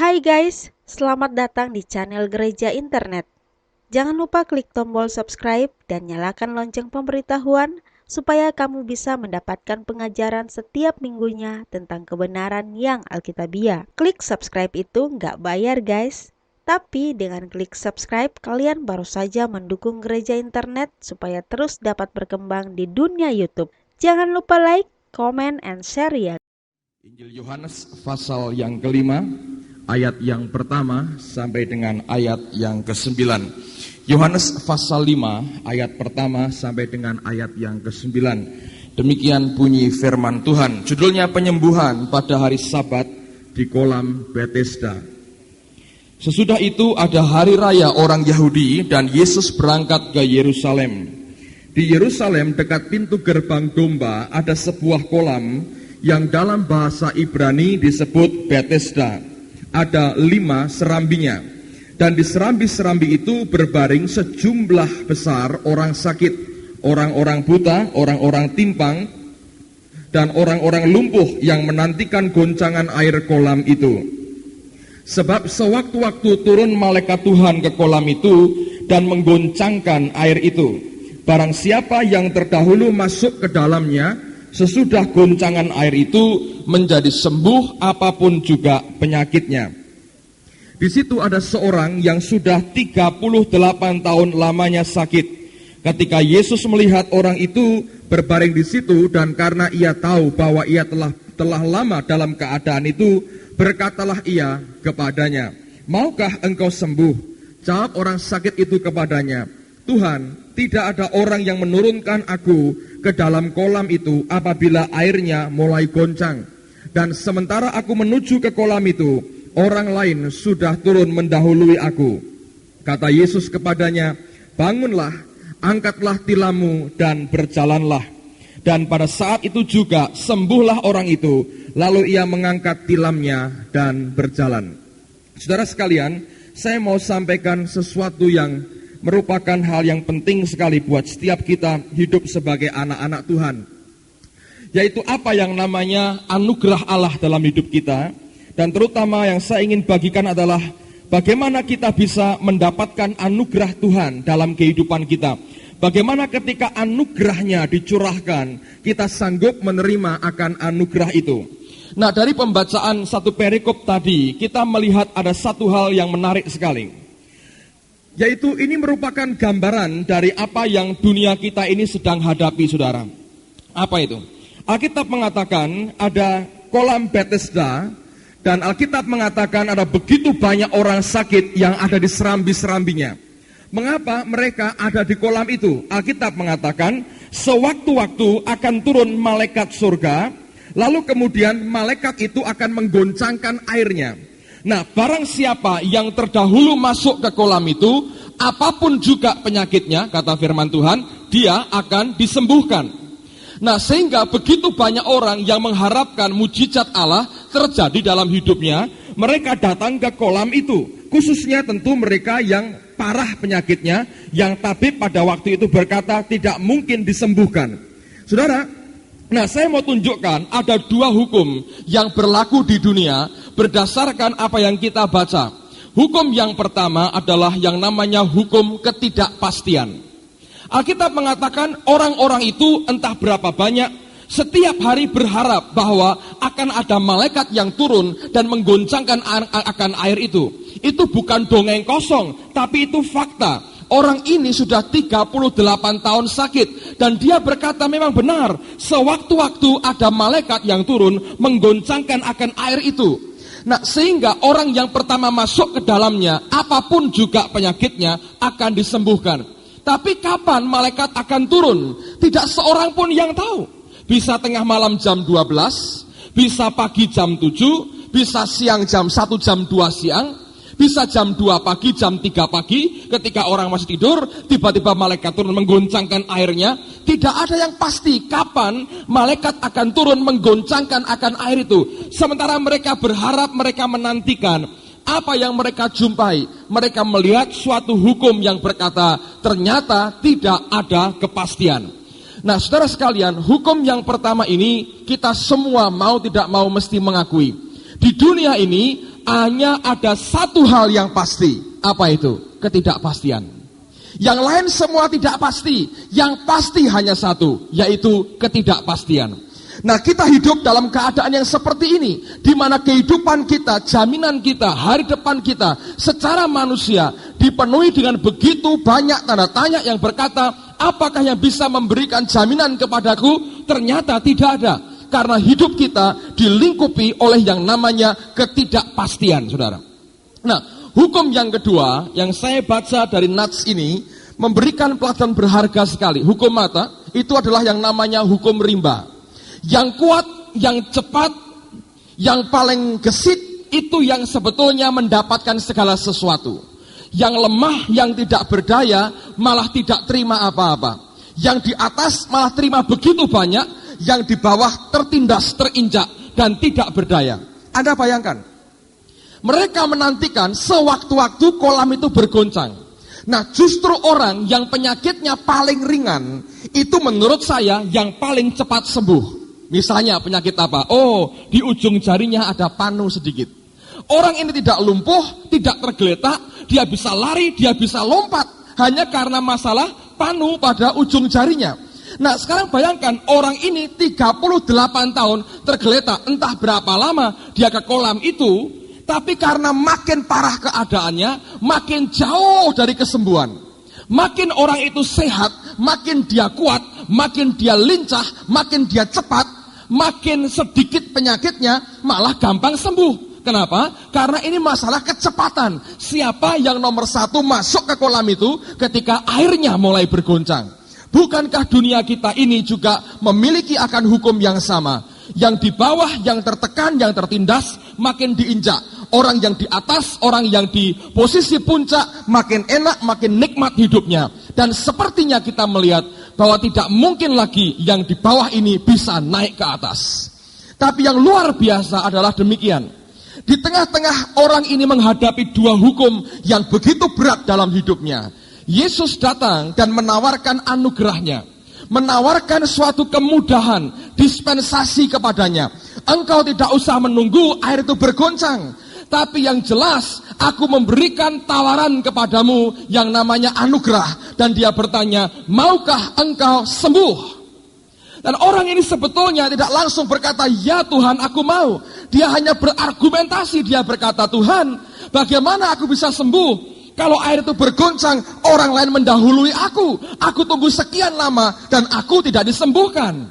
Hai guys, selamat datang di channel Gereja Internet. Jangan lupa klik tombol subscribe dan nyalakan lonceng pemberitahuan supaya kamu bisa mendapatkan pengajaran setiap minggunya tentang kebenaran yang alkitabiah. Klik subscribe itu nggak bayar guys, tapi dengan klik subscribe kalian baru saja mendukung Gereja Internet supaya terus dapat berkembang di dunia YouTube. Jangan lupa like, comment, and share ya. Injil Yohanes pasal yang kelima, ayat yang pertama sampai dengan ayat yang ke-9. Yohanes pasal 5, ayat pertama sampai dengan ayat yang ke-9. Demikian bunyi firman Tuhan. Judulnya penyembuhan pada hari Sabat di kolam Bethesda. Sesudah itu ada hari raya orang Yahudi dan Yesus berangkat ke Yerusalem. Di Yerusalem dekat pintu gerbang domba ada sebuah kolam yang dalam bahasa Ibrani disebut Bethesda. Ada 5 serambinya, dan di serambi-serambi itu berbaring sejumlah besar orang sakit, orang-orang buta, orang-orang timpang, dan orang-orang lumpuh yang menantikan goncangan air kolam itu. Sebab sewaktu-waktu turun malaikat Tuhan ke kolam itu dan menggoncangkan air itu. Barang siapa yang terdahulu masuk ke dalamnya, sesudah goncangan air itu menjadi sembuh apapun juga penyakitnya. Di situ ada seorang yang sudah 38 tahun lamanya sakit. Ketika Yesus melihat orang itu berbaring di situ dan karena ia tahu bahwa ia telah lama dalam keadaan itu, berkatalah ia kepadanya, "Maukah engkau sembuh?" Jawab orang sakit itu kepadanya, "Tuhan, tidak ada orang yang menurunkan aku ke dalam kolam itu apabila airnya mulai goncang. Dan sementara aku menuju ke kolam itu, orang lain sudah turun mendahului aku." Kata Yesus kepadanya, "Bangunlah, angkatlah tilammu dan berjalanlah." Dan pada saat itu juga sembuhlah orang itu, lalu ia mengangkat tilamnya dan berjalan. Saudara sekalian, saya mau sampaikan sesuatu yang merupakan hal yang penting sekali buat setiap kita hidup sebagai anak-anak Tuhan, yaitu apa yang namanya anugerah Allah dalam hidup kita. Dan terutama yang saya ingin bagikan adalah bagaimana kita bisa mendapatkan anugerah Tuhan dalam kehidupan kita. Bagaimana ketika anugerahnya dicurahkan, kita sanggup menerima akan anugerah itu. Nah, dari pembacaan satu perikop tadi, kita melihat ada satu hal yang menarik sekali, yaitu ini merupakan gambaran dari apa yang dunia kita ini sedang hadapi, saudara. Apa itu? Alkitab mengatakan ada kolam Bethesda, dan Alkitab mengatakan ada begitu banyak orang sakit yang ada di serambi-serambinya. Mengapa mereka ada di kolam itu? Alkitab mengatakan sewaktu-waktu akan turun malaikat surga, lalu kemudian malaikat itu akan menggoncangkan airnya. Nah, barang siapa yang terdahulu masuk ke kolam itu, apapun juga penyakitnya, kata firman Tuhan, dia akan disembuhkan. Nah, sehingga begitu banyak orang yang mengharapkan mujizat Allah terjadi dalam hidupnya, mereka datang ke kolam itu. Khususnya tentu mereka yang parah penyakitnya, yang tabib pada waktu itu berkata tidak mungkin disembuhkan. Saudara, nah saya mau tunjukkan ada 2 hukum yang berlaku di dunia berdasarkan apa yang kita baca. Hukum yang pertama adalah yang namanya hukum ketidakpastian. Alkitab mengatakan orang-orang itu entah berapa banyak, setiap hari berharap bahwa akan ada malaikat yang turun dan menggoncangkan akan air itu. Itu bukan dongeng kosong, tapi itu fakta. Orang ini sudah 38 tahun sakit, dan dia berkata memang benar, sewaktu-waktu ada malaikat yang turun menggoncangkan akan air itu. Nah, sehingga orang yang pertama masuk ke dalamnya, apapun juga penyakitnya akan disembuhkan. Tapi kapan malaikat akan turun? Tidak seorang pun yang tahu. Bisa tengah malam jam 12, bisa pagi jam 7, bisa siang jam 1 jam 2 siang, bisa jam 2 pagi, jam 3 pagi, ketika orang masih tidur, tiba-tiba malaikat turun menggoncangkan airnya. Tidak ada yang pasti kapan malaikat akan turun menggoncangkan akan air itu. Sementara mereka berharap, mereka menantikan. Apa yang mereka jumpai? Mereka melihat suatu hukum yang berkata, ternyata tidak ada kepastian. Nah, saudara sekalian, hukum yang pertama ini kita semua mau tidak mau mesti mengakui. Di dunia ini hanya ada satu hal yang pasti. Apa itu? Ketidakpastian. Yang lain semua tidak pasti. Yang pasti hanya satu, yaitu ketidakpastian. Nah, kita hidup dalam keadaan yang seperti ini, di mana kehidupan kita, jaminan kita, hari depan kita secara manusia dipenuhi dengan begitu banyak tanda tanya yang berkata, apakah yang bisa memberikan jaminan kepadaku? Ternyata tidak ada. Karena hidup kita dilingkupi oleh yang namanya ketidakpastian, saudara. Nah, hukum yang kedua yang saya baca dari Nats ini memberikan pelajaran berharga sekali. Hukum mata itu adalah yang namanya hukum rimba. Yang kuat, yang cepat, yang paling gesit itu yang sebetulnya mendapatkan segala sesuatu. Yang lemah, yang tidak berdaya malah tidak terima apa-apa. Yang di atas malah terima begitu banyak, yang di bawah tertindas, terinjak, dan tidak berdaya. Anda bayangkan, mereka menantikan sewaktu-waktu kolam itu bergoncang. Nah, justru orang yang penyakitnya paling ringan, itu menurut saya yang paling cepat sembuh. Misalnya penyakit apa? Oh, di ujung jarinya ada panu sedikit. Orang ini tidak lumpuh, tidak tergeletak, dia bisa lari, dia bisa lompat, hanya karena masalah panu pada ujung jarinya. Nah, sekarang bayangkan orang ini 38 tahun tergeletak, entah berapa lama dia ke kolam itu, tapi karena makin parah keadaannya, makin jauh dari kesembuhan. Makin orang itu sehat, makin dia kuat, makin dia lincah, makin dia cepat, makin sedikit penyakitnya, malah gampang sembuh. Kenapa? Karena ini masalah kecepatan. Siapa yang nomor satu masuk ke kolam itu ketika airnya mulai bergoncang? Bukankah dunia kita ini juga memiliki akan hukum yang sama? Yang di bawah, yang tertekan, yang tertindas, makin diinjak. Orang yang di atas, orang yang di posisi puncak, makin enak, makin nikmat hidupnya. Dan sepertinya kita melihat bahwa tidak mungkin lagi yang di bawah ini bisa naik ke atas. Tapi yang luar biasa adalah demikian. Di tengah-tengah orang ini menghadapi dua hukum yang begitu berat dalam hidupnya. Yesus datang dan menawarkan anugerahnya, menawarkan suatu kemudahan, dispensasi kepadanya. Engkau tidak usah menunggu air itu bergoncang, tapi yang jelas aku memberikan tawaran kepadamu yang namanya anugerah. Dan dia bertanya, maukah engkau sembuh? Dan orang ini sebetulnya tidak langsung berkata, ya Tuhan aku mau. Dia hanya berargumentasi, dia berkata, Tuhan bagaimana aku bisa sembuh? Kalau air itu bergoncang, orang lain mendahului aku. Aku tunggu sekian lama dan aku tidak disembuhkan.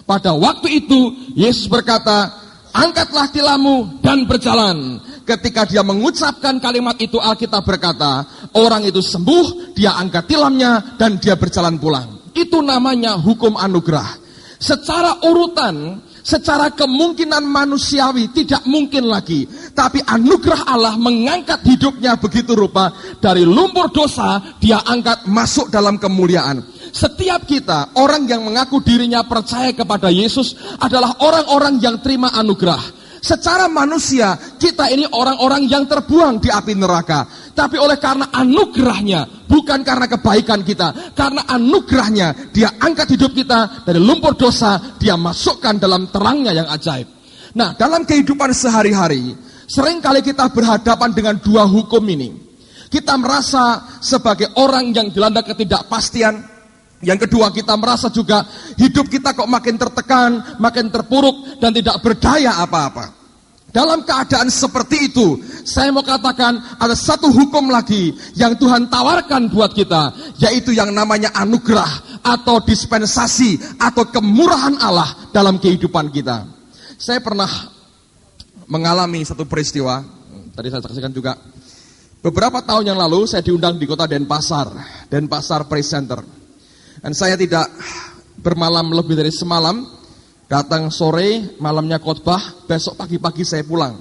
Pada waktu itu, Yesus berkata, angkatlah tilammu dan berjalan. Ketika dia mengucapkan kalimat itu, Alkitab berkata, orang itu sembuh, dia angkat tilamnya dan dia berjalan pulang. Itu namanya hukum anugerah. Secara urutan, secara kemungkinan manusiawi tidak mungkin lagi. Tapi anugerah Allah mengangkat hidupnya begitu rupa. Dari lumpur dosa dia angkat masuk dalam kemuliaan. Setiap kita, orang yang mengaku dirinya percaya kepada Yesus adalah orang-orang yang terima anugerah. Secara manusia, kita ini orang-orang yang terbuang di api neraka. Tapi oleh karena anugerahnya, bukan karena kebaikan kita, karena anugerahnya, dia angkat hidup kita dari lumpur dosa, dia masukkan dalam terangnya yang ajaib. Nah, dalam kehidupan sehari-hari, seringkali kita berhadapan dengan dua hukum ini. Kita merasa sebagai orang yang dilanda ketidakpastian. Yang kedua, kita merasa juga hidup kita kok makin tertekan, makin terpuruk, dan tidak berdaya apa-apa. Dalam keadaan seperti itu, saya mau katakan ada satu hukum lagi yang Tuhan tawarkan buat kita, yaitu yang namanya anugerah atau dispensasi atau kemurahan Allah dalam kehidupan kita. Saya pernah mengalami satu peristiwa, tadi saya saksikan juga. Beberapa tahun yang lalu saya diundang di kota Denpasar Praise Center. Dan saya tidak bermalam lebih dari semalam, datang sore, malamnya khotbah, besok pagi-pagi saya pulang.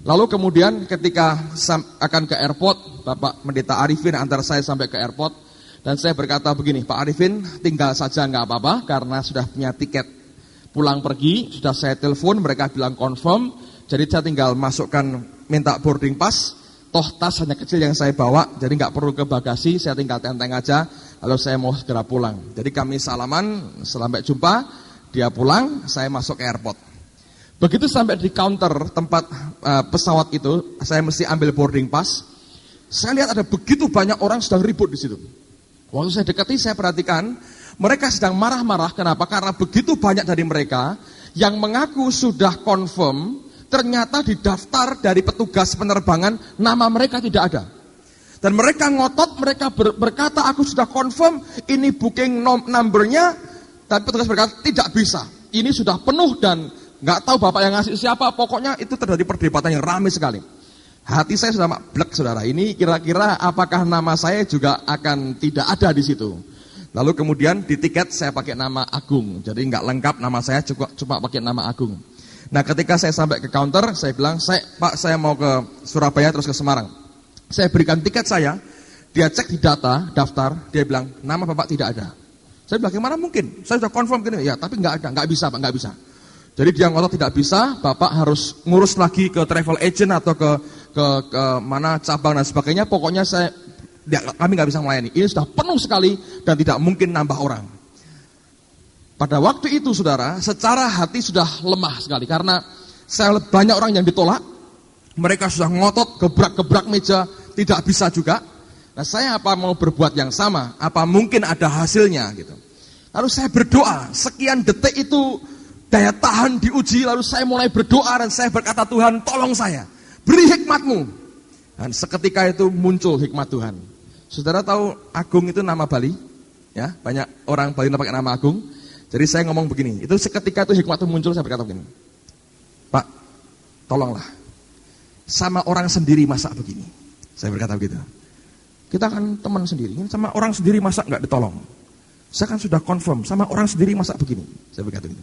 Lalu kemudian ketika akan ke airport, Bapak Pendeta Arifin antar saya sampai ke airport, dan saya berkata begini, Pak Arifin tinggal saja nggak apa-apa, karena sudah punya tiket pulang pergi, sudah saya telepon, mereka bilang confirm, jadi saya tinggal masukkan, minta boarding pass, toh tas hanya kecil yang saya bawa, jadi nggak perlu ke bagasi, saya tinggal tenteng aja. Lalu saya mau segera pulang. Jadi kami salaman, sampai jumpa, dia pulang, saya masuk ke airport. Begitu sampai di counter tempat pesawat itu, saya mesti ambil boarding pass. Saya lihat ada begitu banyak orang sedang ribut di situ. Waktu saya dekati, saya perhatikan mereka sedang marah-marah. Kenapa? Karena begitu banyak dari mereka yang mengaku sudah confirm, ternyata di daftar dari petugas penerbangan nama mereka tidak ada. Dan mereka ngotot, mereka berkata, aku sudah confirm, ini booking numbernya, tapi petugas berkata tidak bisa. Ini sudah penuh dan nggak tahu bapak yang ngasih siapa, pokoknya itu terjadi perdebatan yang ramai sekali. Hati saya sudah blek, saudara. Ini kira-kira apakah nama saya juga akan tidak ada di situ. Lalu kemudian di tiket saya pakai nama Agung, jadi nggak lengkap nama saya, cuma pakai nama Agung. Nah ketika saya sampai ke counter, saya bilang, Pak saya mau ke Surabaya terus ke Semarang. Saya berikan tiket saya, dia cek di daftar, dia bilang nama bapak tidak ada. Saya bilang gimana mungkin, saya sudah confirm gini, ya tapi nggak ada, nggak bisa Pak, nggak bisa. Jadi dia ngotot tidak bisa, bapak harus ngurus lagi ke travel agent atau ke mana cabang dan sebagainya. Pokoknya kami nggak bisa melayani. Ini sudah penuh sekali dan tidak mungkin nambah orang. Pada waktu itu saudara, secara hati sudah lemah sekali karena saya banyak orang yang ditolak. Mereka sudah ngotot, gebrak-gebrak meja, tidak bisa juga. Nah saya apa mau berbuat yang sama? Apa mungkin ada hasilnya gitu? Lalu saya berdoa, sekian detik itu daya tahan diuji, lalu saya mulai berdoa dan saya berkata, Tuhan tolong saya, beri hikmat-Mu. Dan seketika itu muncul hikmat Tuhan. Saudara tahu Agung itu nama Bali? Ya, banyak orang Bali pakai nama Agung. Jadi saya ngomong begini, itu seketika itu hikmat itu muncul, saya berkata begini, Pak, tolonglah, sama orang sendiri masak begini. Saya berkata begitu. Kita kan teman sendiri, sama orang sendiri masak nggak ditolong. Saya kan sudah confirm, sama orang sendiri masak begini. Saya berkata begitu.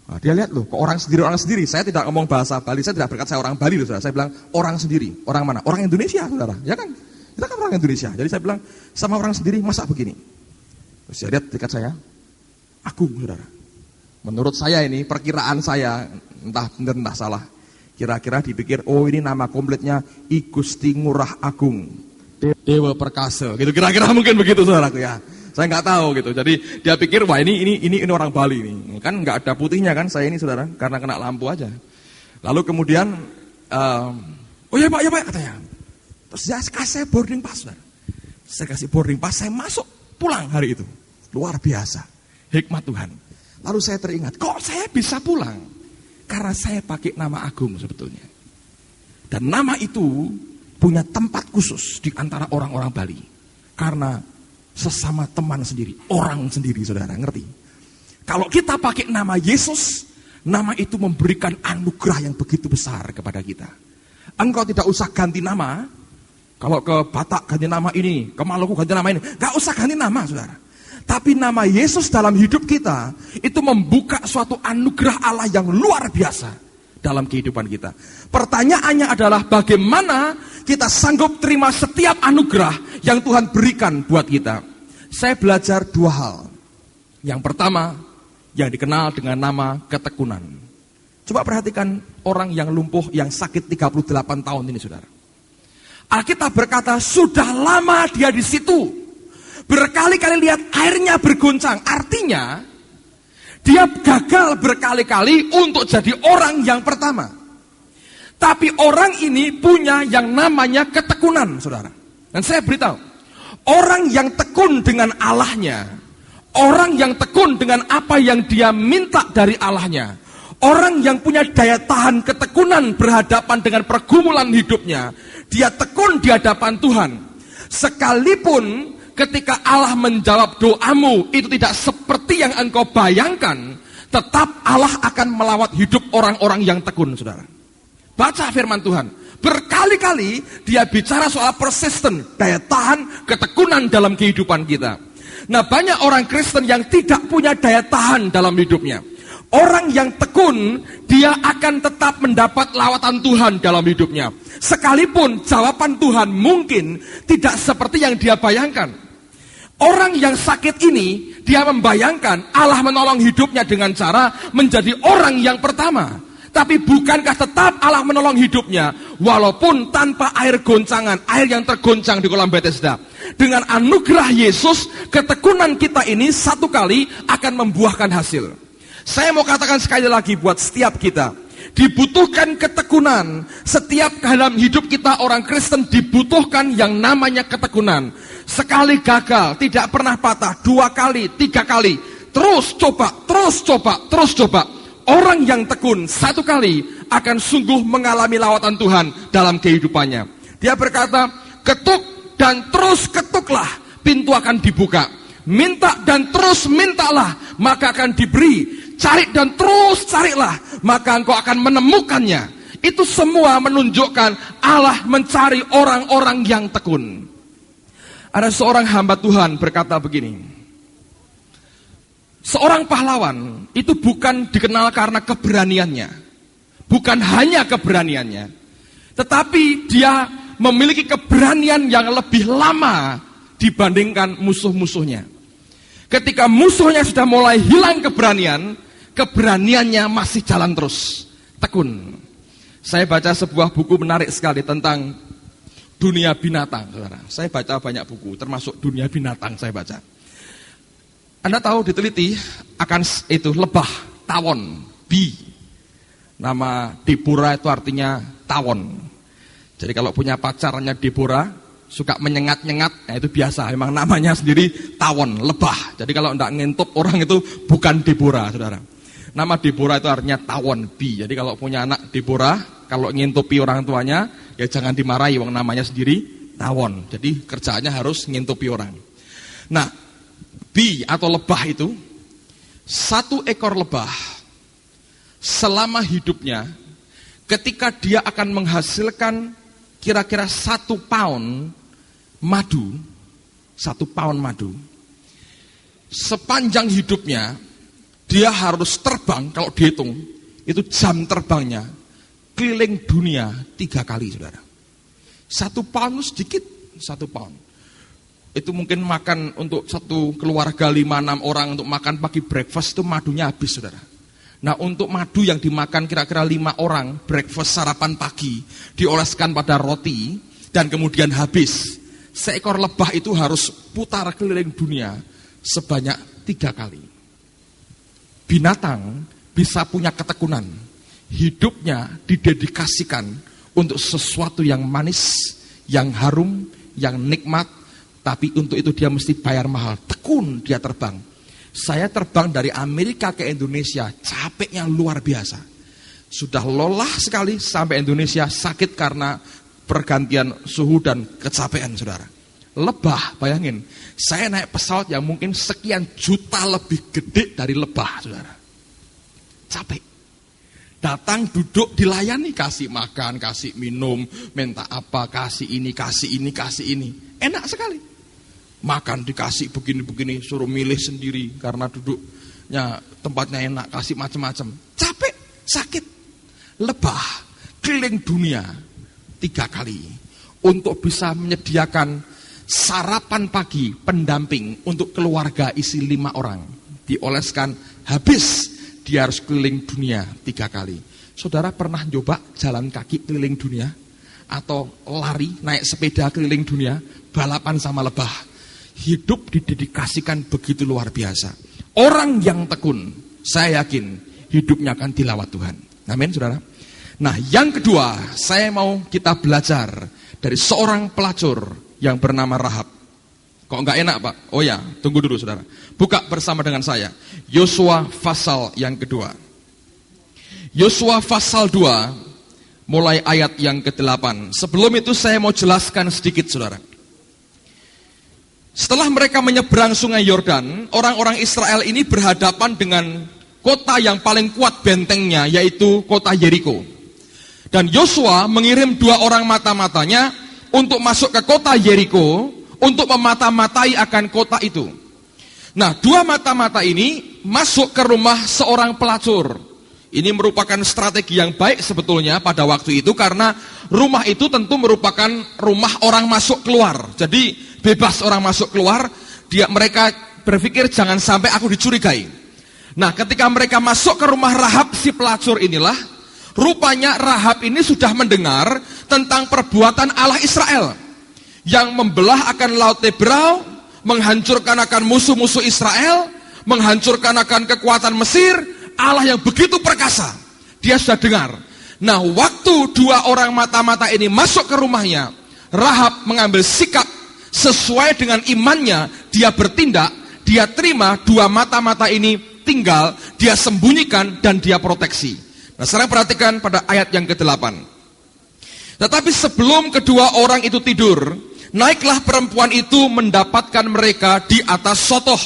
Nah, dia lihat loh, kok orang sendiri. Saya tidak ngomong bahasa Bali, saya tidak berkata saya orang Bali loh, saudara. Saya bilang orang sendiri. Orang mana? Orang Indonesia, saudara. Ya kan? Kita kan orang Indonesia. Jadi saya bilang sama orang sendiri masak begini. Terus saya lihat dekat saya, Agung, saudara. Menurut saya ini, perkiraan saya, entah benar entah salah. Kira-kira dipikir, oh ini nama kompletnya I Gusti Ngurah Agung Dewa Perkasa. Gitu kira-kira mungkin begitu, saudaraku ya. Saya nggak tahu gitu. Jadi dia pikir wah ini orang Bali ini. Kan nggak ada putihnya kan saya ini saudara, karena kena lampu aja. Lalu kemudian oh ya pak katanya. Terus dia kasih boarding pass, saudara. Saya kasih boarding pass, saya masuk pulang hari itu. Luar biasa hikmat Tuhan. Lalu saya teringat, kok saya bisa pulang? Karena saya pakai nama Agung sebetulnya. Dan nama itu punya tempat khusus di antara orang-orang Bali. Karena sesama teman sendiri, orang sendiri, saudara, ngerti? Kalau kita pakai nama Yesus, nama itu memberikan anugerah yang begitu besar kepada kita. Engkau tidak usah ganti nama. Kalau ke Batak ganti nama ini, ke Maluku ganti nama ini, gak usah ganti nama, saudara. Tapi nama Yesus dalam hidup kita itu membuka suatu anugerah Allah yang luar biasa dalam kehidupan kita. Pertanyaannya adalah bagaimana kita sanggup terima setiap anugerah yang Tuhan berikan buat kita. Saya belajar dua hal. Yang pertama, yang dikenal dengan nama ketekunan. Coba perhatikan orang yang lumpuh, yang sakit 38 tahun ini, saudara. Alkitab berkata, sudah lama dia di situ. Berkali-kali lihat airnya berguncang. Artinya, dia gagal berkali-kali untuk jadi orang yang pertama. Tapi orang ini punya yang namanya ketekunan, saudara. Dan saya beritahu, orang yang tekun dengan Allahnya, orang yang tekun dengan apa yang dia minta dari Allahnya, orang yang punya daya tahan ketekunan berhadapan dengan pergumulan hidupnya, dia tekun di hadapan Tuhan. Sekalipun ketika Allah menjawab doamu itu tidak seperti yang engkau bayangkan, tetap Allah akan melawat hidup orang-orang yang tekun, saudara. Baca firman Tuhan. Berkali-kali dia bicara soal persisten, daya tahan, ketekunan dalam kehidupan kita. Nah, banyak orang Kristen yang tidak punya daya tahan dalam hidupnya. Orang yang tekun, dia akan tetap mendapat lawatan Tuhan dalam hidupnya. Sekalipun jawaban Tuhan mungkin tidak seperti yang dia bayangkan. Orang yang sakit ini, dia membayangkan Allah menolong hidupnya dengan cara menjadi orang yang pertama. Tapi bukankah tetap Allah menolong hidupnya walaupun tanpa air goncangan, air yang tergoncang di kolam Bethesda. Dengan anugerah Yesus, ketekunan kita ini satu kali akan membuahkan hasil. Saya mau katakan sekali lagi buat setiap kita, Dibutuhkan ketekunan. Setiap dalam hidup kita orang Kristen dibutuhkan yang namanya ketekunan. Sekali gagal, tidak pernah patah. 2 kali, 3 kali. Terus coba, terus coba, terus coba. Orang yang tekun 1 kali akan sungguh mengalami lawatan Tuhan dalam kehidupannya. Dia berkata, ketuk dan terus ketuklah, pintu akan dibuka. Minta dan terus mintalah, maka akan diberi. Cari dan terus carilah, maka engkau akan menemukannya. Itu semua menunjukkan Allah mencari orang-orang yang tekun. Ada seorang hamba Tuhan berkata begini, seorang pahlawan itu bukan dikenal karena keberaniannya, bukan hanya keberaniannya, tetapi dia memiliki keberanian yang lebih lama dibandingkan musuh-musuhnya. Ketika musuhnya sudah mulai hilang keberaniannya masih jalan terus, tekun. Saya baca sebuah buku menarik sekali tentang dunia binatang, saudara. Saya baca banyak buku, termasuk dunia binatang saya baca. Anda tahu diteliti akan itu lebah, tawon, bee. Nama Deborah itu artinya tawon. Jadi kalau punya pacarnya Deborah, suka menyengat-nyengat, itu biasa. Memang namanya sendiri tawon, lebah. Jadi kalau tidak ngentup orang itu bukan Deborah, saudara. Nama Deborah itu artinya tawon, bee. Jadi kalau punya anak Deborah, kalau ngentupi orang tuanya, ya jangan dimarahi, wong namanya sendiri tawon. Jadi kerjaannya harus ngentupi orang. Nah, bee atau lebah itu, 1 ekor lebah selama hidupnya, ketika dia akan menghasilkan kira-kira 1 pound madu, 1 pound madu, sepanjang hidupnya dia harus terbang, kalau dihitung itu jam terbangnya keliling dunia 3 kali, saudara. 1 pound sedikit, 1 pound. Itu mungkin makan untuk 1 keluarga 5-6 orang untuk makan pagi breakfast itu madunya habis, saudara. Nah, untuk madu yang dimakan kira-kira 5 orang breakfast sarapan pagi dioleskan pada roti dan kemudian habis. Seekor lebah itu harus putar keliling dunia sebanyak 3 kali. Binatang bisa punya ketekunan. Hidupnya didedikasikan untuk sesuatu yang manis, yang harum, yang nikmat. Tapi untuk itu dia mesti bayar mahal. Tekun dia terbang. Saya terbang dari Amerika ke Indonesia, capeknya luar biasa. Sudah lelah sekali sampai Indonesia, sakit karena pergantian suhu dan kecapean, saudara. Lebah, bayangin, saya naik pesawat yang mungkin sekian juta lebih gede dari lebah, saudara. Capek. Datang, duduk, dilayani, kasih makan, kasih minum, minta apa, kasih ini, kasih ini, kasih ini. Enak sekali. Makan dikasih begini-begini, suruh milih sendiri karena duduknya tempatnya enak, kasih macam-macam. Capek, sakit. Lebah keliling dunia 3 kali untuk bisa menyediakan sarapan pagi pendamping untuk keluarga isi 5 orang. Dioleskan habis, dia harus keliling dunia 3 kali. Saudara pernah coba jalan kaki keliling dunia? Atau lari, naik sepeda keliling dunia, balapan sama lebah? Hidup didedikasikan begitu luar biasa. Orang yang tekun, saya yakin hidupnya akan dilawat Tuhan. Amin, saudara. Nah, yang kedua, saya mau kita belajar dari seorang pelacur yang bernama Rahab. Kok enggak enak, Pak? Oh ya, tunggu dulu, saudara. Buka bersama dengan saya Yosua pasal yang kedua. Yosua pasal 2, mulai ayat yang ke-8. Sebelum itu saya mau jelaskan sedikit, saudara. Setelah mereka menyeberang sungai Yordan, orang-orang Israel ini berhadapan dengan kota yang paling kuat bentengnya, yaitu kota Yeriko. Dan Yosua mengirim 2 orang mata-matanya untuk masuk ke kota Yeriko, untuk memata-matai akan kota itu. Nah, 2 mata-mata ini masuk ke rumah seorang pelacur. Ini merupakan strategi yang baik sebetulnya pada waktu itu, karena rumah itu tentu merupakan rumah orang masuk keluar. Jadi bebas orang masuk keluar, mereka berpikir jangan sampai aku dicurigai. Nah, ketika mereka masuk ke rumah Rahab si pelacur inilah, rupanya Rahab ini sudah mendengar tentang perbuatan Allah Israel yang membelah akan Laut Tebrau, menghancurkan akan musuh-musuh Israel, menghancurkan akan kekuatan Mesir, Allah yang begitu perkasa. Dia sudah dengar. Nah, waktu dua orang mata-mata ini masuk ke rumahnya, Rahab mengambil sikap sesuai dengan imannya. Dia bertindak, dia terima dua mata-mata ini tinggal, dia sembunyikan dan dia proteksi. Nah, sekarang perhatikan pada ayat yang ke-8. Tetapi sebelum kedua orang itu tidur, naiklah perempuan itu mendapatkan mereka di atas sotoh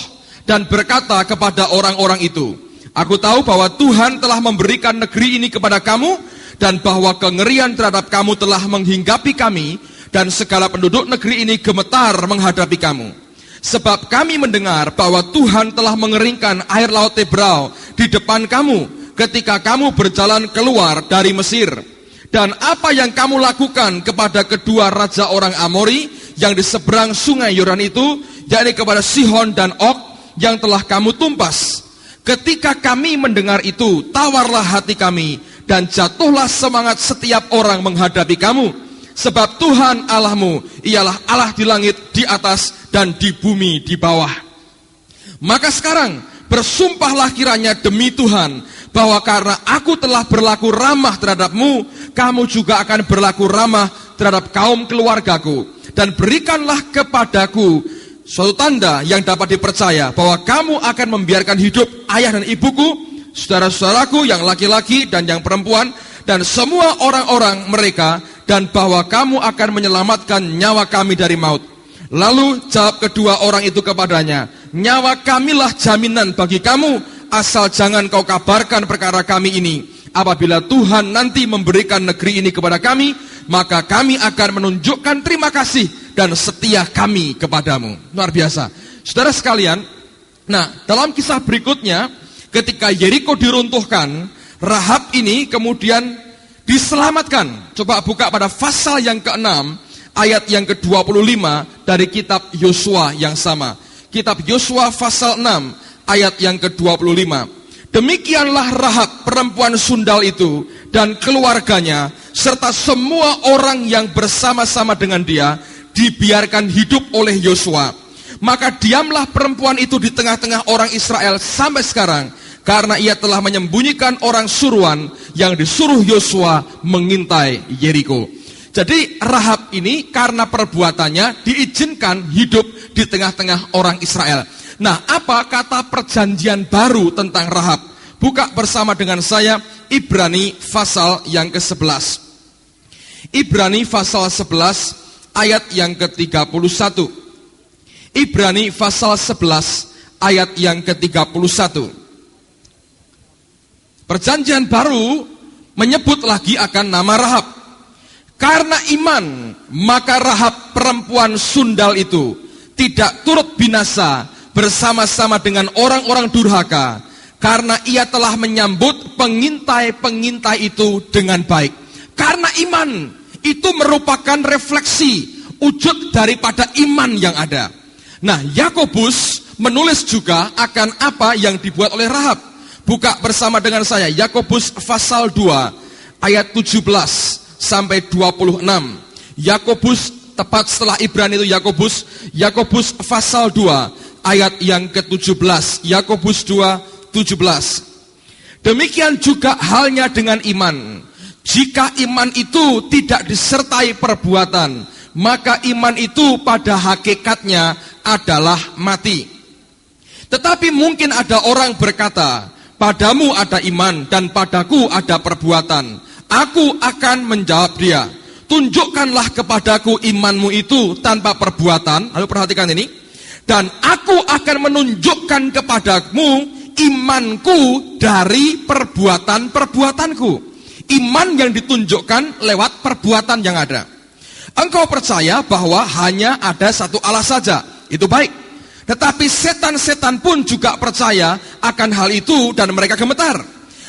dan berkata kepada orang-orang itu, aku tahu bahwa Tuhan telah memberikan negeri ini kepada kamu dan bahwa kengerian terhadap kamu telah menghinggapi kami dan segala penduduk negeri ini gemetar menghadapi kamu. Sebab kami mendengar bahwa Tuhan telah mengeringkan air laut Tebrau di depan kamu ketika kamu berjalan keluar dari Mesir. Dan apa yang kamu lakukan kepada kedua raja orang Amori yang di seberang sungai Yordan itu, yakni kepada Sihon dan Og yang telah kamu tumpas. Ketika kami mendengar itu, tawarlah hati kami dan jatuhlah semangat setiap orang menghadapi kamu. Sebab Tuhan Allahmu ialah Allah di langit di atas dan di bumi di bawah. Maka sekarang bersumpahlah kiranya demi Tuhan, bahwa karena aku telah berlaku ramah terhadapmu, kamu juga akan berlaku ramah terhadap kaum keluargaku. Dan berikanlah kepadaku suatu tanda yang dapat dipercaya, bahwa kamu akan membiarkan hidup ayah dan ibuku, saudara-saudaraku yang laki-laki dan yang perempuan, dan semua orang-orang mereka, dan bahwa kamu akan menyelamatkan nyawa kami dari maut. Lalu jawab kedua orang itu kepadanya, nyawa kamilah jaminan bagi kamu, asal jangan kau kabarkan perkara kami ini. Apabila Tuhan nanti memberikan negeri ini kepada kami, maka kami akan menunjukkan terima kasih dan setia kami kepadamu. Luar biasa. Saudara sekalian, nah dalam kisah berikutnya, ketika Yeriko diruntuhkan, Rahab ini kemudian diselamatkan. Coba buka pada pasal yang ke-6, ayat yang ke-25 dari kitab Yosua yang sama. Kitab Yosua pasal 6, ayat yang ke-25. Demikianlah Rahab perempuan sundal itu dan keluarganya serta semua orang yang bersama-sama dengan dia dibiarkan hidup oleh Yosua. Maka diamlah perempuan itu di tengah-tengah orang Israel sampai sekarang, karena ia telah menyembunyikan orang suruhan yang disuruh Yosua mengintai Yeriko. Jadi Rahab ini karena perbuatannya diizinkan hidup di tengah-tengah orang Israel. Nah, apa kata perjanjian baru tentang Rahab? Buka bersama dengan saya Ibrani pasal yang ke-11. Ibrani pasal 11 ayat yang ke-31. Ibrani pasal 11 ayat yang ke-31. Perjanjian baru menyebut lagi akan nama Rahab. Karena iman, maka Rahab perempuan sundal itu tidak turut binasa bersama-sama dengan orang-orang durhaka, karena ia telah menyambut pengintai-pengintai itu dengan baik. Karena iman itu merupakan refleksi wujud daripada iman yang ada. Nah, Yakobus menulis juga akan apa yang dibuat oleh Rahab. Buka bersama dengan saya Yakobus pasal 2 ayat 17 sampai 26. Yakobus tepat setelah Ibrani itu Yakobus pasal 2 ayat yang ke-17. Yakobus 2:17. Demikian juga halnya dengan iman. Jika iman itu tidak disertai perbuatan, maka iman itu pada hakikatnya adalah mati. Tetapi mungkin ada orang berkata, padamu ada iman dan padaku ada perbuatan. Aku akan menjawab dia, tunjukkanlah kepadaku imanmu itu tanpa perbuatan. Lalu perhatikan ini. Dan aku akan menunjukkan kepadamu imanku dari perbuatan-perbuatanku. Iman yang ditunjukkan lewat perbuatan yang ada. Engkau percaya bahwa hanya ada satu Allah saja, itu baik. Tetapi setan-setan pun juga percaya akan hal itu dan mereka gemetar.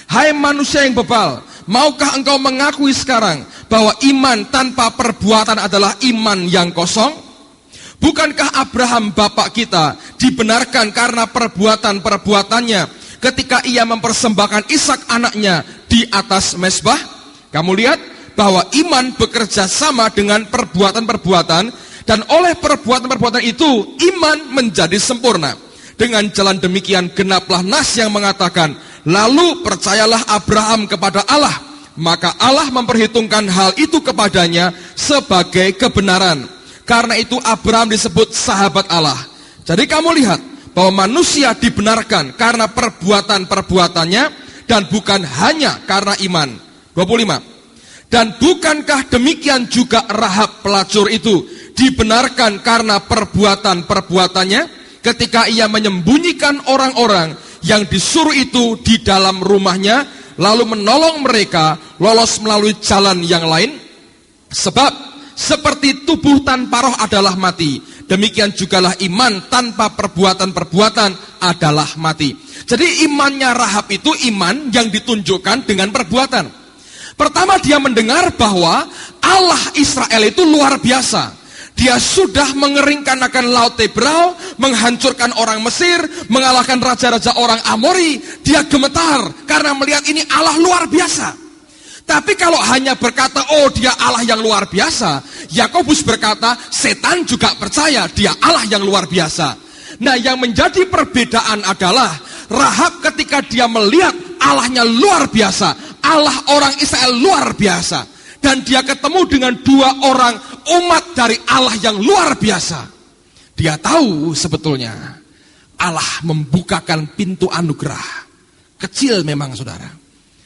Hai manusia yang bebal, maukah engkau mengakui sekarang bahwa iman tanpa perbuatan adalah iman yang kosong? Bukankah Abraham bapak kita dibenarkan karena perbuatan-perbuatannya ketika ia mempersembahkan Ishak anaknya di atas mezbah? Kamu lihat bahwa iman bekerja sama dengan perbuatan-perbuatan, dan oleh perbuatan-perbuatan itu iman menjadi sempurna. Dengan jalan demikian genaplah nas yang mengatakan, lalu percayalah Abraham kepada Allah, maka Allah memperhitungkan hal itu kepadanya sebagai kebenaran. Karena itu Abraham disebut sahabat Allah. Jadi kamu lihat bahwa manusia dibenarkan karena perbuatan-perbuatannya dan bukan hanya karena iman. 25. Dan bukankah demikian juga Rahab pelacur itu dibenarkan karena perbuatan-perbuatannya ketika ia menyembunyikan orang-orang yang disuruh itu di dalam rumahnya, lalu menolong mereka lolos melalui jalan yang lain? Sebab seperti tubuh tanpa roh adalah mati, demikian jugalah iman tanpa perbuatan-perbuatan adalah mati. Jadi imannya Rahab itu iman yang ditunjukkan dengan perbuatan. Pertama, dia mendengar bahwa Allah Israel itu luar biasa. Dia sudah mengeringkan akan Laut Tebrau, menghancurkan orang Mesir, mengalahkan raja-raja orang Amori. Dia gemetar karena melihat ini Allah luar biasa. Tapi kalau hanya berkata, oh dia Allah yang luar biasa, Yakobus berkata, setan juga percaya dia Allah yang luar biasa. Nah, yang menjadi perbedaan adalah Rahab ketika dia melihat Allahnya luar biasa, Allah orang Israel luar biasa, dan dia ketemu dengan dua orang umat dari Allah yang luar biasa. Dia tahu sebetulnya Allah membukakan pintu anugerah. Kecil memang saudara,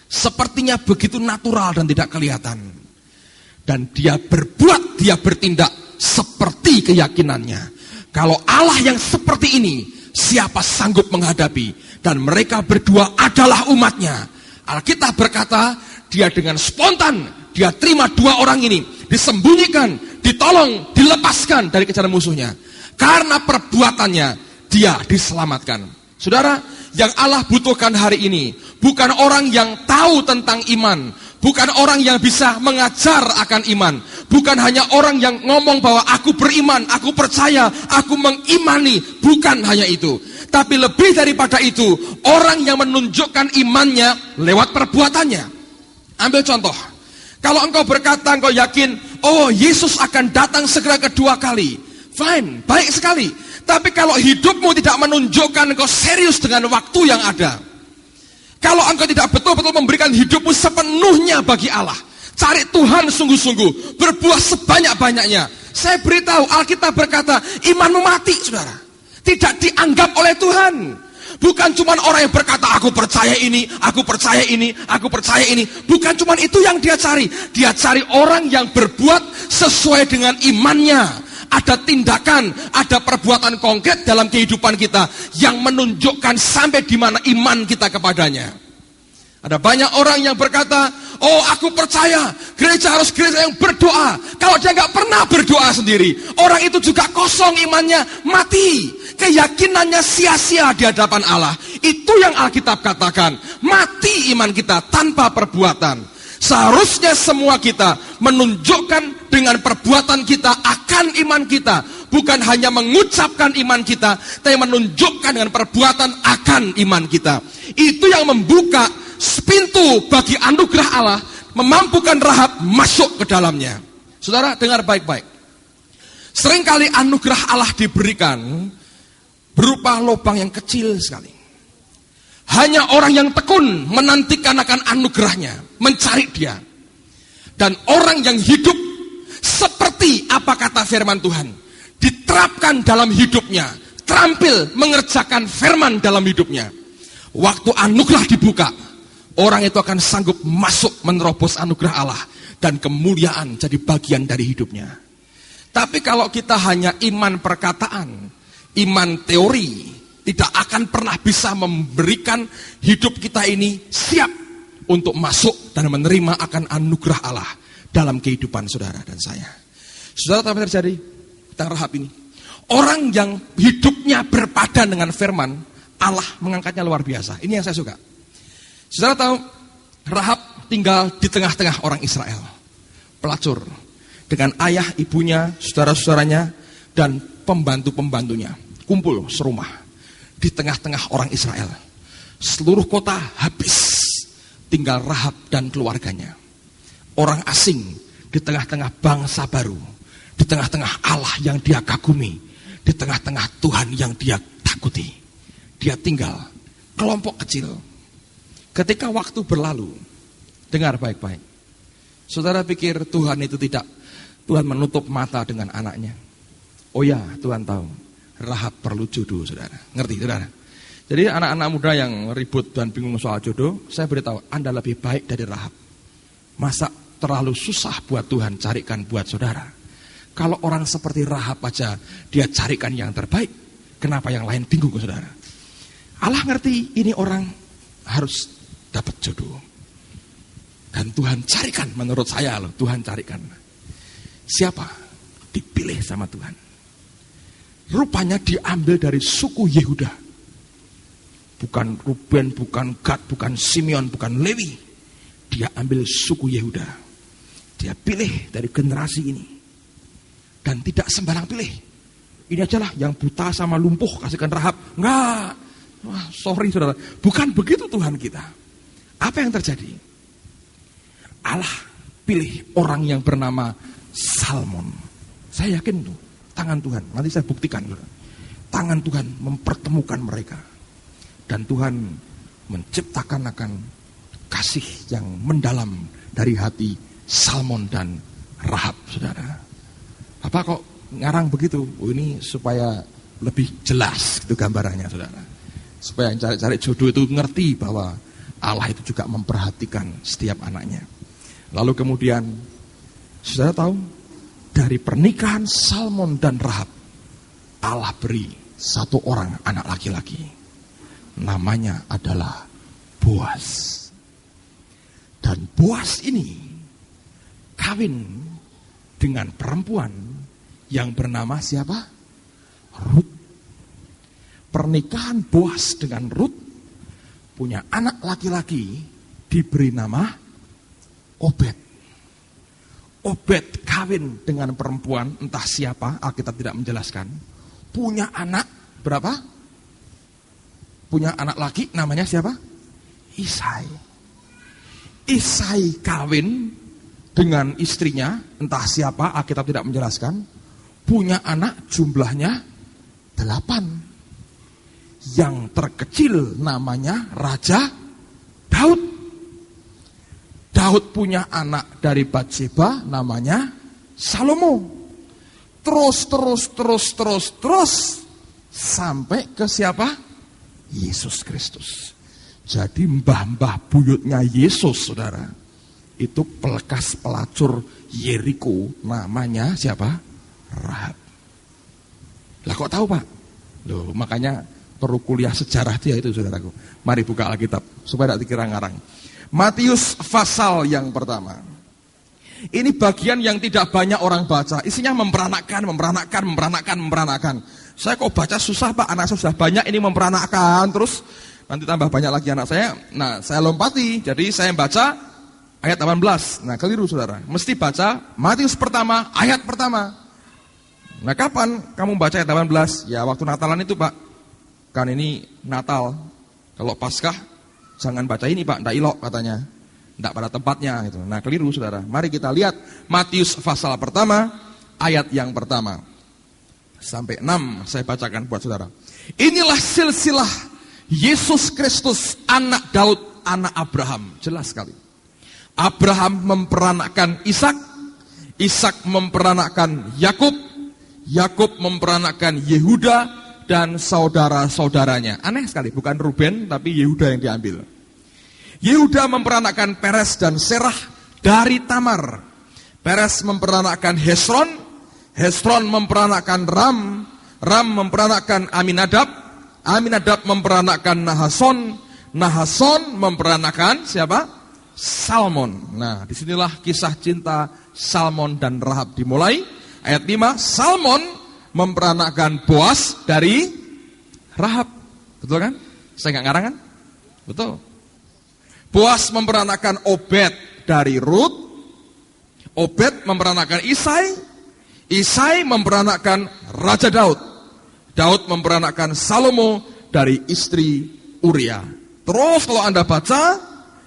sepertinya begitu natural dan tidak kelihatan. Dan dia berbuat, dia bertindak seperti keyakinannya. Kalau Allah yang seperti ini, siapa sanggup menghadapi? Dan mereka berdua adalah umatnya. Alkitab berkata, dia dengan spontan, dia terima dua orang ini, disembunyikan, ditolong, dilepaskan dari kejaran musuhnya. Karena perbuatannya, dia diselamatkan. Saudara, yang Allah butuhkan hari ini bukan orang yang tahu tentang iman, bukan orang yang bisa mengajar akan iman, bukan hanya orang yang ngomong bahwa aku beriman, aku percaya, aku mengimani, bukan hanya itu. Tapi lebih daripada itu, orang yang menunjukkan imannya lewat perbuatannya. Ambil contoh, kalau engkau berkata engkau yakin, oh Yesus akan datang segera kedua kali, fine, baik sekali. Tapi kalau hidupmu tidak menunjukkan engkau serius dengan waktu yang ada, kalau engkau tidak betul-betul memberikan hidupmu sepenuhnya bagi Allah, cari Tuhan sungguh-sungguh, berbuah sebanyak-banyaknya, saya beritahu, Alkitab berkata, imanmu mati, saudara. Tidak dianggap oleh Tuhan. Bukan cuma orang yang berkata, aku percaya ini, aku percaya ini, aku percaya ini. Bukan cuma itu yang dia cari. Dia cari orang yang berbuat sesuai dengan imannya. Ada tindakan, ada perbuatan konkret dalam kehidupan kita yang menunjukkan sampai di mana iman kita kepadanya. Ada banyak orang yang berkata, oh aku percaya gereja harus gereja yang berdoa. Kalau dia nggak pernah berdoa sendiri, orang itu juga kosong imannya, mati. Keyakinannya sia-sia di hadapan Allah. Itu yang Alkitab katakan, mati iman kita tanpa perbuatan. Seharusnya semua kita menunjukkan dengan perbuatan kita akan iman kita. Bukan hanya mengucapkan iman kita, tapi menunjukkan dengan perbuatan akan iman kita. Itu yang membuka pintu bagi anugerah Allah, memampukan Rahab masuk ke dalamnya. Saudara, dengar baik-baik. Seringkali anugerah Allah diberikan berupa lubang yang kecil sekali. Hanya orang yang tekun menantikan akan anugerahnya, mencari dia. Dan orang yang hidup seperti apa kata firman Tuhan, diterapkan dalam hidupnya, terampil mengerjakan firman dalam hidupnya. Waktu anugerah dibuka, orang itu akan sanggup masuk menerobos anugerah Allah, dan kemuliaan jadi bagian dari hidupnya. Tapi kalau kita hanya iman perkataan, iman teori, tidak akan pernah bisa memberikan hidup kita ini siap untuk masuk dan menerima akan anugerah Allah dalam kehidupan saudara dan saya. Saudara, apa yang terjadi tentang Rahab ini? Orang yang hidupnya berpadan dengan firman, Allah mengangkatnya luar biasa. Ini yang saya suka. Saudara tahu, Rahab tinggal di tengah-tengah orang Israel, pelacur, dengan ayah, ibunya, saudara-saudaranya, dan pembantu-pembantunya, kumpul serumah di tengah-tengah orang Israel. Seluruh kota habis, tinggal Rahab dan keluarganya. Orang asing di tengah-tengah bangsa baru, di tengah-tengah Allah yang dia kagumi, di tengah-tengah Tuhan yang dia takuti. Dia tinggal kelompok kecil. Ketika waktu berlalu, Dengar baik-baik. Saudara pikir Tuhan itu tidak, Tuhan menutup mata dengan anaknya? Oh ya, Tuhan tahu. Rahab perlu jodoh, saudara. Ngerti, saudara? Jadi anak-anak muda yang ribut dan bingung soal jodoh, saya beritahu, Anda lebih baik dari Rahab. Masa terlalu susah buat Tuhan carikan buat saudara? Kalau orang seperti Rahab aja, dia carikan yang terbaik. Kenapa yang lain bingung, saudara? Allah ngerti, ini orang harus dapat jodoh. Dan Tuhan carikan, menurut saya loh, Tuhan carikan. Siapa? Dipilih sama Tuhan. Rupanya diambil dari suku Yehuda. Bukan Ruben, bukan Gad, bukan Simeon, bukan Lewi. Dia ambil suku Yehuda. Dia pilih dari generasi ini. Dan tidak sembarang pilih. Ini aja lah yang buta sama lumpuh kasihkan Rahab. Enggak. Wah, sorry saudara. Bukan begitu Tuhan kita. Apa yang terjadi? Allah pilih orang yang bernama Salmon. Saya yakin tuh. Tangan Tuhan. Nanti saya buktikan. Saudara. Tangan Tuhan mempertemukan mereka. Dan Tuhan menciptakan akan kasih yang mendalam dari hati Salmon dan Rahab, saudara. Bapak kok ngarang begitu? Oh, ini supaya lebih jelas gitu gambarannya, saudara. Supaya yang cari-cari jodoh itu ngerti bahwa Allah itu juga memperhatikan setiap anaknya. Lalu kemudian, saudara tahu, dari pernikahan Salmon dan Rahab, Allah beri satu orang anak laki-laki. Namanya adalah Boaz. Dan Boaz ini kawin dengan perempuan yang bernama siapa? Ruth. Pernikahan Boaz dengan Ruth punya anak laki-laki diberi nama Obed. Obed kawin dengan perempuan entah siapa, Alkitab tidak menjelaskan. Punya anak berapa? Punya anak laki namanya siapa? Isai. Isai kawin dengan istrinya, entah siapa, Alkitab tidak menjelaskan. Punya anak jumlahnya 8. Yang terkecil namanya Raja Daud. Daud punya anak dari Batseba namanya Salomo. Terus sampai ke siapa? Yesus Kristus. Jadi mbah-mbah buyutnya Yesus, saudara, itu pelekas pelacur Yeriko, namanya siapa? Rahab. Lah kok tahu Pak? Loh, makanya perlu kuliah sejarah dia itu, saudaraku. Mari buka Alkitab supaya tidak dikira ngarang. Matius pasal yang pertama. Ini bagian yang tidak banyak orang baca. Isinya memperanakkan. Saya kok baca susah Pak, anak saya sudah banyak ini memperanakkan. Terus nanti tambah banyak lagi anak saya. Nah, saya lompati. Jadi saya baca ayat 18. Nah, keliru saudara. Mesti baca Matius pertama, ayat pertama. Nah, kapan kamu baca ayat 18? Ya, waktu Natalan itu Pak. Kan ini Natal. Kalau Paskah, jangan baca ini Pak, ndak ilok katanya. Ndak pada tempatnya gitu. Nah, keliru saudara. Mari kita lihat Matius pasal pertama, ayat yang pertama. Sampai 6 saya bacakan buat saudara. Inilah silsilah Yesus Kristus, anak Daud, anak Abraham. Jelas sekali. Abraham memperanakkan Ishak, Ishak memperanakkan Yakub, Yakub memperanakkan Yehuda dan saudara-saudaranya. Aneh sekali, bukan Ruben tapi Yehuda yang diambil. Yehuda memperanakkan Peres dan Serah dari Tamar. Peres memperanakkan Hesron, Hesron memperanakkan Ram, Ram memperanakkan Aminadab, Aminadab memperanakkan Nahason, Nahason memperanakkan siapa? Salmon. Nah, disinilah kisah cinta Salmon dan Rahab dimulai. Ayat 5, Salmon memperanakkan Boaz dari Rahab. Betul kan? Saya nggak ngarang kan? Betul. Boaz memperanakkan Obed dari Ruth. Obed memperanakkan Isai. Isai memperanakkan Raja Daud. Daud memperanakkan Salomo dari istri Uria. Terus kalau Anda baca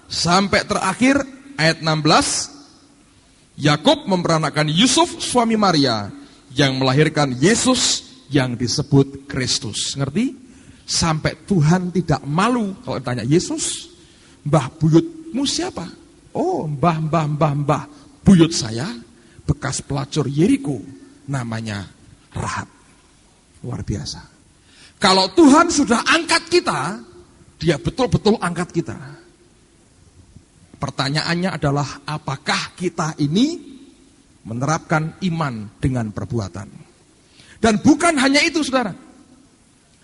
sampai terakhir ayat 16, Yakub memperanakkan Yusuf suami Maria yang melahirkan Yesus yang disebut Kristus. Ngerti? Sampai Tuhan tidak malu kalau ditanya, Yesus, mbah buyutmu siapa? Oh, mbah, buyut saya bekas pelacur Yeriko, namanya Rahab. Luar biasa. Kalau Tuhan sudah angkat kita, dia betul-betul angkat kita. Pertanyaannya adalah, apakah kita ini menerapkan iman dengan perbuatan? Dan bukan hanya itu, saudara.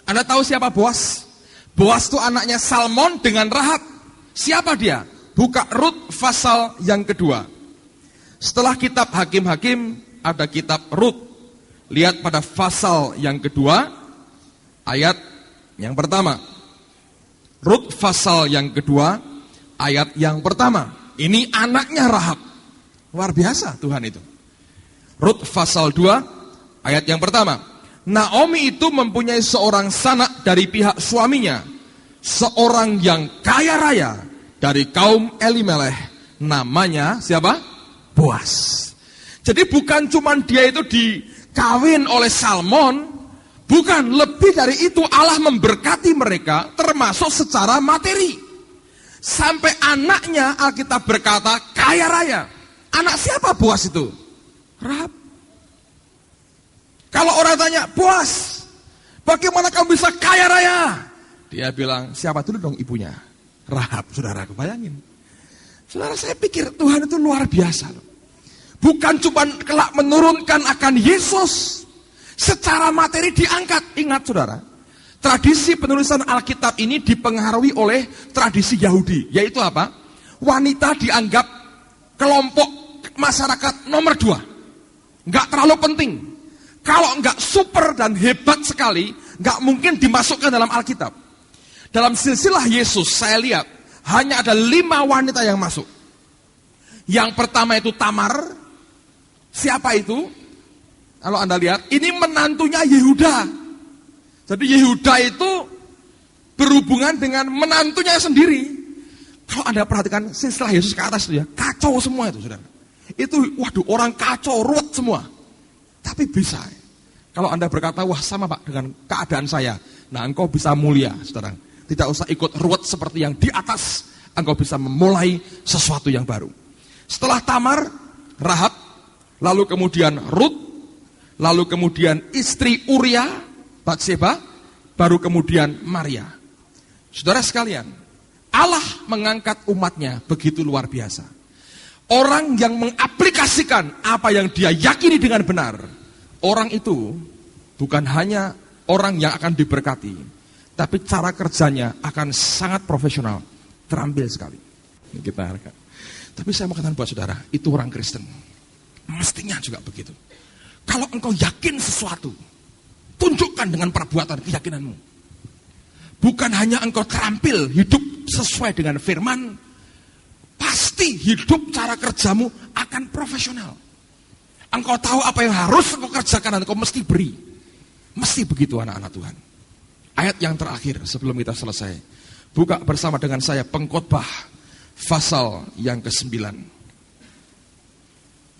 Anda tahu siapa Boas? Boas itu anaknya Salmon dengan Rahab. Siapa dia? Buka Rut pasal yang kedua. Setelah kitab Hakim-Hakim, ada kitab Rut. Lihat pada pasal yang kedua, ayat yang pertama. Rut pasal yang kedua, ayat yang pertama. Ini anaknya Rahab. Luar biasa Tuhan itu. Rut pasal 2, ayat yang pertama. Naomi itu mempunyai seorang sanak dari pihak suaminya, seorang yang kaya raya dari kaum Elimelech. Namanya siapa? Boas. Jadi bukan cuma dia itu dikawin oleh Salmon, bukan, lebih dari itu Allah memberkati mereka termasuk secara materi. Sampai anaknya Alkitab berkata kaya raya. Anak siapa Boas itu? Rahab. Kalau orang tanya, Boas, bagaimana kamu bisa kaya raya? Dia bilang, siapa dulu dong ibunya? Rahab, saudara, bayangin. Saudara, saya pikir Tuhan itu luar biasa. Bukan cuma kelak menurunkan akan Yesus, secara materi diangkat. Ingat saudara, tradisi penulisan Alkitab ini dipengaruhi oleh tradisi Yahudi. Yaitu apa? Wanita dianggap kelompok masyarakat nomor 2. Nggak terlalu penting. Kalau nggak super dan hebat sekali, nggak mungkin dimasukkan dalam Alkitab. Dalam silsilah Yesus, saya lihat, hanya ada 5 wanita yang masuk. Yang pertama itu Tamar. Siapa itu? Kalau Anda lihat, ini menantunya Yehuda. Jadi Yehuda itu berhubungan dengan menantunya sendiri. Kalau Anda perhatikan silsilah Yesus ke atas itu ya, kacau semua itu, saudara. Itu, waduh, orang kacau, ruwet semua. Tapi bisa. Kalau Anda berkata, wah sama Pak dengan keadaan saya. Nah, engkau bisa mulia, saudara. Tidak usah ikut ruwet seperti yang di atas. Engkau bisa memulai sesuatu yang baru. Setelah Tamar, Rahab, lalu kemudian Rut, lalu kemudian istri Uria, Batseba, baru kemudian Maria. Saudara sekalian, Allah mengangkat umatnya begitu luar biasa. Orang yang mengaplikasikan apa yang dia yakini dengan benar, orang itu bukan hanya orang yang akan diberkati, tapi cara kerjanya akan sangat profesional, terampil sekali. Kita harapkan. Tapi saya mau katakan buat saudara, itu orang Kristen. Mestinya juga begitu. Kalau engkau yakin sesuatu, tunjukkan dengan perbuatan keyakinanmu. Bukan hanya engkau terampil hidup sesuai dengan firman, pasti hidup cara kerjamu akan profesional. Engkau tahu apa yang harus engkau kerjakan dan engkau mesti beri. Mesti begitu anak-anak Tuhan. Ayat yang terakhir sebelum kita selesai. Buka bersama dengan saya Pengkhotbah pasal yang ke-9.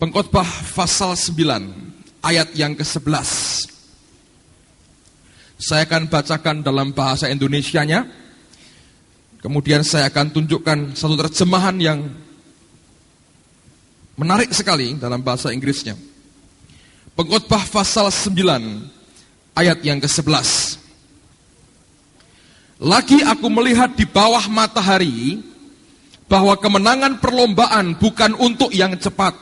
Pengkhotbah pasal 9 ayat yang ke-11. Saya akan bacakan dalam bahasa Indonesianya. Kemudian saya akan tunjukkan satu terjemahan yang menarik sekali dalam bahasa Inggrisnya. Pengkhotbah pasal 9 ayat yang ke-11. Lagi aku melihat di bawah matahari bahwa kemenangan perlombaan bukan untuk yang cepat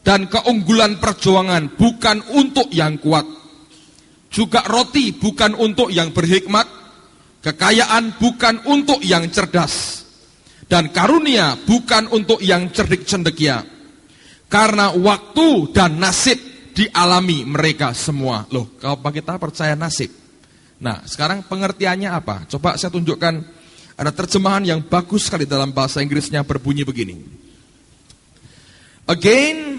dan keunggulan perjuangan bukan untuk yang kuat. Juga roti bukan untuk yang berhikmat, kekayaan bukan untuk yang cerdas, dan karunia bukan untuk yang cerdik cendekia. Karena waktu dan nasib dialami mereka semua. Loh, kalau kita percaya nasib. Nah, sekarang pengertiannya apa? Coba saya tunjukkan, ada terjemahan yang bagus sekali dalam bahasa Inggrisnya berbunyi begini. Again,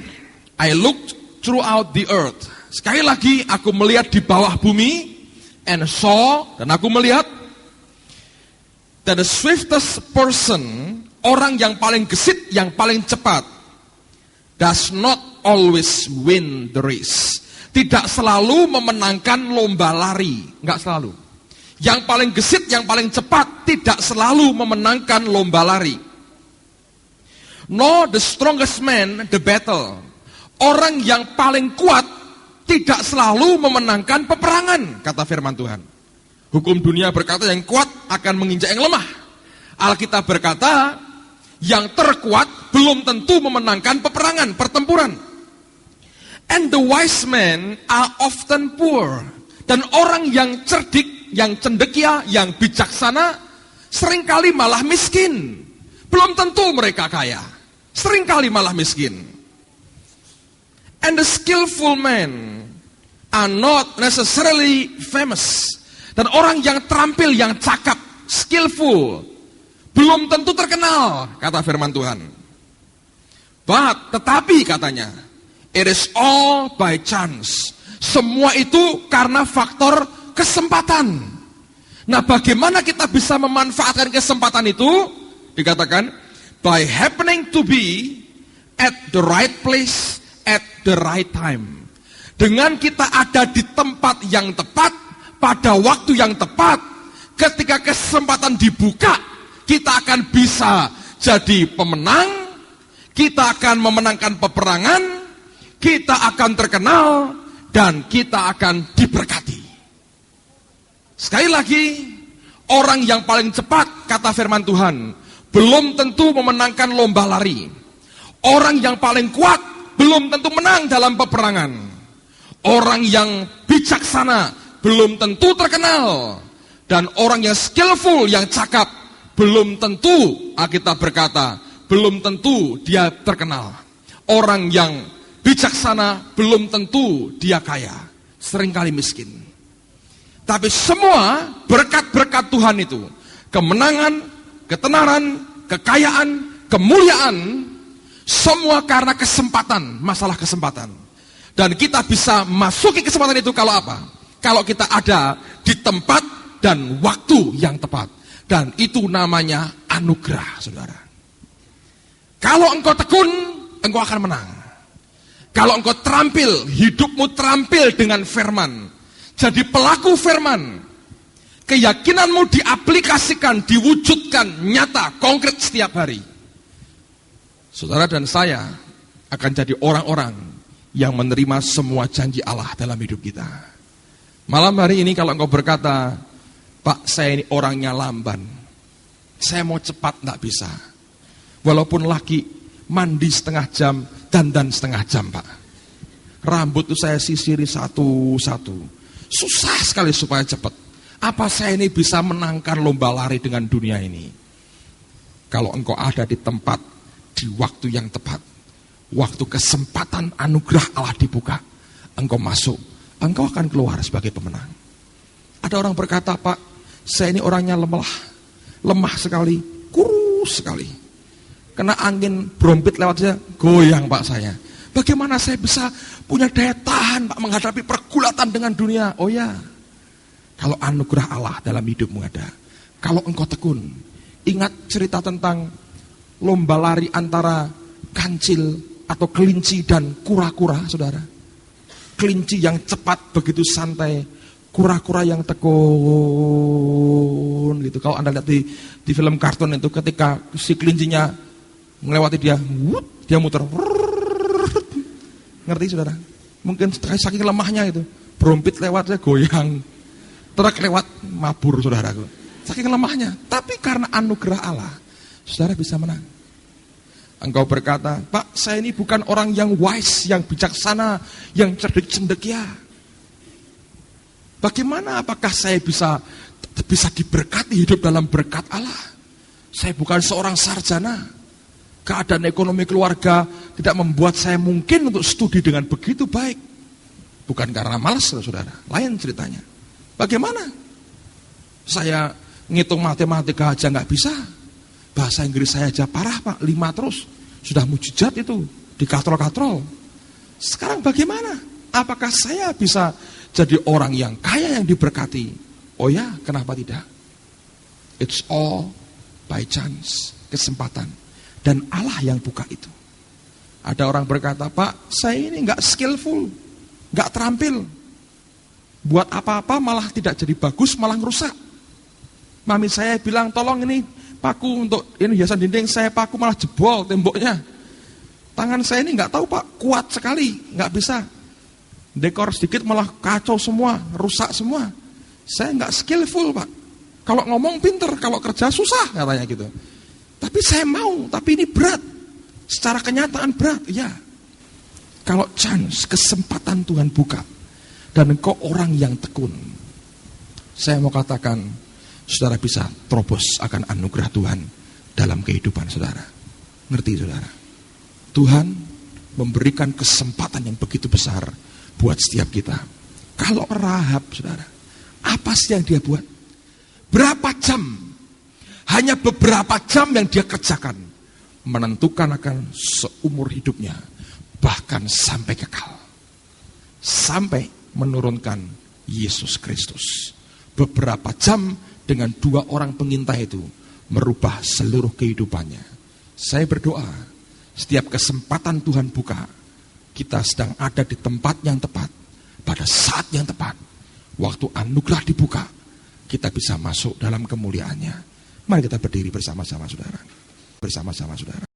I looked throughout the earth. Sekali lagi aku melihat di bawah bumi, and saw, dan aku melihat that the swiftest person, orang yang paling gesit, yang paling cepat, does not always win the race. Tidak selalu memenangkan lomba lari, enggak selalu. Yang paling gesit, yang paling cepat tidak selalu memenangkan lomba lari. No, the strongest man the battle. Orang yang paling kuat tidak selalu memenangkan peperangan, kata firman Tuhan. Hukum dunia berkata yang kuat akan menginjak yang lemah. Alkitab berkata yang terkuat belum tentu memenangkan peperangan, pertempuran. And the wise men are often poor. Dan orang yang cerdik, yang cendekia, yang bijaksana seringkali malah miskin. Belum tentu mereka kaya. Seringkali malah miskin. And the skillful men are not necessarily famous. Dan orang yang terampil, yang cakap, skillful, belum tentu terkenal, kata firman Tuhan. Tetapi katanya, it is all by chance. Semua itu karena faktor kesempatan. Nah, bagaimana kita bisa memanfaatkan kesempatan itu? Dikatakan, by happening to be at the right place at the right time. Dengan kita ada di tempat yang tepat, pada waktu yang tepat, ketika kesempatan dibuka, kita akan bisa jadi pemenang, kita akan memenangkan peperangan, kita akan terkenal, dan kita akan diberkati. Sekali lagi, orang yang paling cepat, kata firman Tuhan, belum tentu memenangkan lomba lari. Orang yang paling kuat belum tentu menang dalam peperangan. Orang yang bijaksana belum tentu terkenal. Dan orang yang skillful, yang cakap, belum tentu, Alkitab berkata, belum tentu dia terkenal. Orang yang bijaksana belum tentu dia kaya, seringkali miskin. Tapi semua berkat-berkat Tuhan itu, kemenangan, ketenaran, kekayaan, kemuliaan, semua karena kesempatan, masalah kesempatan. Dan kita bisa masuki kesempatan itu kalau apa? Kalau kita ada di tempat dan waktu yang tepat. Dan itu namanya anugerah, saudara. Kalau engkau tekun, engkau akan menang. Kalau engkau terampil, hidupmu terampil dengan firman, jadi pelaku firman, keyakinanmu diaplikasikan, diwujudkan nyata, konkret setiap hari. Saudara dan saya akan jadi orang-orang yang menerima semua janji Allah dalam hidup kita. Malam hari ini kalau engkau berkata, Pak, saya ini orangnya lamban, saya mau cepat, enggak bisa. Walaupun laki mandi setengah jam, dandan setengah jam, Pak. Rambut itu saya sisiri satu-satu. Susah sekali supaya cepat. Apa saya ini bisa menangkan lomba lari dengan dunia ini? Kalau engkau ada di tempat, di waktu yang tepat, waktu kesempatan anugerah Allah dibuka, engkau masuk, engkau akan keluar sebagai pemenang. Ada orang berkata, Pak, saya ini orangnya lemah sekali, kurus sekali. Kena angin brompit lewat saja, goyang Pak saya. Bagaimana saya bisa punya daya tahan Pak menghadapi pergulatan dengan dunia? Oh ya, kalau anugerah Allah dalam hidupmu ada, kalau engkau tekun, ingat cerita tentang lomba lari antara kancil atau kelinci dan kura-kura, saudara. Kelinci yang cepat begitu santai, kura-kura yang tekun gitu. Kalau Anda lihat di film kartun itu, ketika si kelincinya melewati dia, dia muter. Ngerti saudara? Mungkin saking lemahnya itu, brompit lewat saya goyang, truk lewat mabur saudaraku. Saking lemahnya, tapi karena anugerah Allah, saudara bisa menang. Engkau berkata, Pak, saya ini bukan orang yang wise, yang bijaksana, yang cerdik cendekia. Bagaimana apakah saya bisa diberkati hidup dalam berkat Allah? Saya bukan seorang sarjana. Keadaan ekonomi keluarga tidak membuat saya mungkin untuk studi dengan begitu baik. Bukan karena malas, saudara. Lain ceritanya. Bagaimana? Saya ngitung matematika aja nggak bisa. Bahasa Inggris saya aja parah Pak, 5 terus. Sudah mujizat itu, dikatrol-katrol. Sekarang bagaimana? Apakah saya bisa jadi orang yang kaya, yang diberkati? Oh ya, kenapa tidak? It's all by chance, kesempatan. Dan Allah yang buka itu. Ada orang berkata, Pak, saya ini nggak skillful, nggak terampil. Buat apa-apa malah tidak jadi bagus, malah ngerusak. Mami saya bilang, tolong ini Paku untuk ini hiasan dinding saya paku malah jebol temboknya. Tangan saya ini nggak tahu Pak, kuat sekali, nggak bisa. Dekor sedikit malah kacau semua, rusak semua. Saya nggak skillful Pak. Kalau ngomong pinter, kalau kerja susah katanya gitu. Tapi saya mau, tapi ini berat. Secara kenyataan berat, ya. Kalau chance, kesempatan Tuhan buka, dan engkau orang yang tekun, saya mau katakan, saudara bisa terobos akan anugerah Tuhan dalam kehidupan saudara. Ngerti saudara? Tuhan memberikan kesempatan yang begitu besar buat setiap kita. Kalau Rahab saudara, apa sih yang dia buat? Berapa jam? Hanya beberapa jam yang dia kerjakan, menentukan akan seumur hidupnya, bahkan sampai kekal. Sampai menurunkan Yesus Kristus. Beberapa jam dengan 2 orang pengintai itu merubah seluruh kehidupannya. Saya berdoa, setiap kesempatan Tuhan buka, kita sedang ada di tempat yang tepat, pada saat yang tepat. Waktu anugerah dibuka, kita bisa masuk dalam kemuliaannya. Mari kita berdiri bersama-sama saudara. Bersama-sama saudara.